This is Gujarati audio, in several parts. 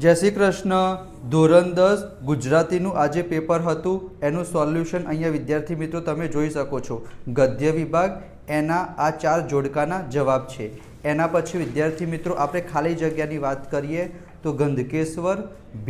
જય શ્રી કૃષ્ણ. ધોરણ 10 ગુજરાતીનું આજે પેપર હતું, એનું સોલ્યુશન અહીંયા વિદ્યાર્થી મિત્રો તમે જોઈ શકો છો. ગદ્ય વિભાગ એના આ 4 જોડકાના જવાબ છે. એના પછી વિદ્યાર્થી મિત્રો આપણે ખાલી જગ્યાની વાત કરીએ તો ગંધકેશ્વર,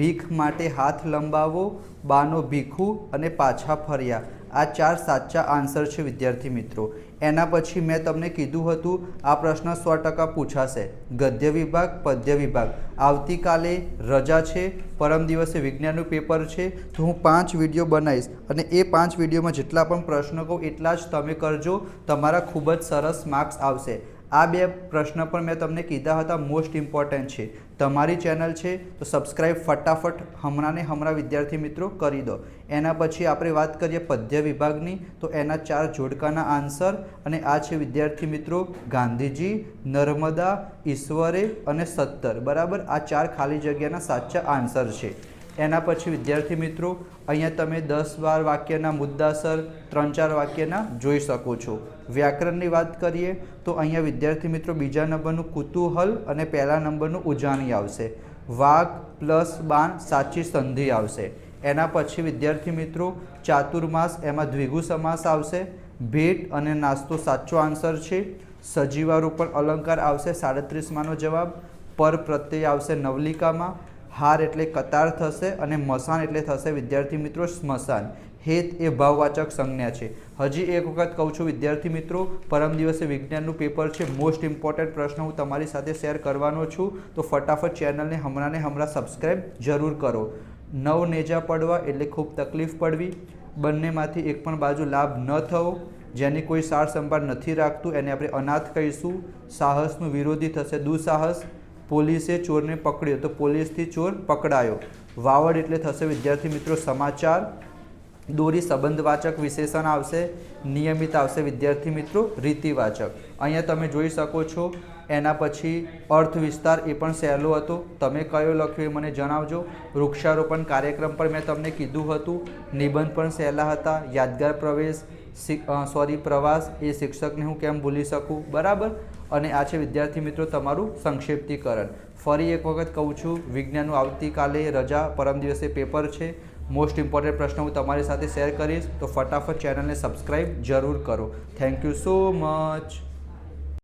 ભીખ માટે હાથ લંબાવો, બાનો ભીખું અને પાછા ફર્યા. આ 4 સાચા આન્સર છે વિદ્યાર્થી મિત્રો. એના પછી મેં તમને કીધું હતું આ પ્રશ્ન 100% પૂછાશે. ગદ્ય વિભાગ, પદ્ય વિભાગ આવતીકાલે રજા છે, પરમ દિવસે વિજ્ઞાનનું પેપર છે, તો હું 5 વિડીયો બનાવીશ અને એ 5 વિડીયોમાં જેટલા પણ પ્રશ્નો કહું એટલા જ તમે કરજો. તમારા ખૂબ જ સરસ માર્ક્સ આવશે. આ 2 પ્રશ્ન પણ મેં તમને કીધા હતા, મોસ્ટ ઇમ્પોર્ટન્ટ છે. તમારી ચેનલ છે તો સબસ્ક્રાઈબ ફટાફટ હમણાં વિદ્યાર્થી મિત્રો કરી દો. એના પછી આપણે વાત કરીએ પદ્ય વિભાગની, તો એના 4 જોડકાના આન્સર અને આ છે વિદ્યાર્થી મિત્રો ગાંધીજી, નર્મદા, ઈશ્વરે અને 17. બરાબર, આ 4 ખાલી જગ્યાના સાચા આન્સર છે. એના પછી વિદ્યાર્થી મિત્રો અહીંયા તમે 10-12 વાક્યના મુદ્દાસર 3-4 વાક્યના જોઈ શકો છો. વ્યાકરણની વાત કરીએ તો અહીંયા વિદ્યાર્થી મિત્રો બીજા નંબરનું કુતૂહલ અને પહેલા નંબરનું ઉજાણી આવશે. વાક પ્લસ બાણ સાચી સંધિ આવશે. એના પછી વિદ્યાર્થી મિત્રો ચાતુર્માસ, એમાં દ્વિગુ સમાસ આવશે. ભેટ અને નાસ્તો સાચો આન્સર છે. સજીવારૂપણ અલંકાર આવશે 37માનો જવાબ. પર પ્રત્યય આવશે નવલિકામાં. હાર એટલે કતાર થશે અને મસાન એટલે થશે વિદ્યાર્થી મિત્રો સ્મશાન. હેત એ ભાવવાચક સંજ્ઞા છે. હજી એક વખત કહું છું વિદ્યાર્થી મિત્રો, પરમ દિવસે વિજ્ઞાનનું પેપર છે, મોસ્ટ ઇમ્પોર્ટન્ટ પ્રશ્ન હું તમારી સાથે શેર કરવાનો છું, તો ફટાફટ ચેનલને હમણાં સબસ્ક્રાઈબ જરૂર કરો. 9 નેજા પડવા એટલે ખૂબ તકલીફ પડવી. બંનેમાંથી એક પણ બાજુ લાભ ન થવો. જેની કોઈ સાર સંભાળ નથી રાખતું એને આપણે અનાથ કહીશું. સાહસનું વિરોધી થશે દુસાહસ. પોલીસે ચોરને પકડ્યો તો પોલીસથી ચોર પકડાયો. વાવડ એટલે થશે વિદ્યાર્થી મિત્રો સમાચાર. દોરી સંબંધવાચક વિશેષણ આવશે. નિયમિત આવશે વિદ્યાર્થી મિત્રો રીતિવાચક. અહીંયા તમે જોઈ શકો છો. એના પછી અર્થ વિસ્તાર એ પણ સહેલો હતો. તમે કયો લખ્યો એ મને જણાવજો. વૃક્ષારોપણ કાર્યક્રમ પર મેં તમને કીધું હતું. નિબંધ પણ સહેલા હતા. યાદગાર પ્રવાસ એ શિક્ષકને હું કેમ ભૂલી શકું. બરાબર. અને આ છે વિદ્યાર્થી મિત્રો તમારું સંક્ષિપ્તીકરણ. ફરી એક વખત કહું છું, વિજ્ઞાનનું આવતીકાલે રજા, પરમ દિવસે પેપર છે. મોસ્ટ ઇમ્પોર્ટન્ટ પ્રશ્ન હું તમારી સાથે શેર કરીશ, તો ફટાફટ ચેનલને સબસ્ક્રાઈબ જરૂર કરો. Thank you so much.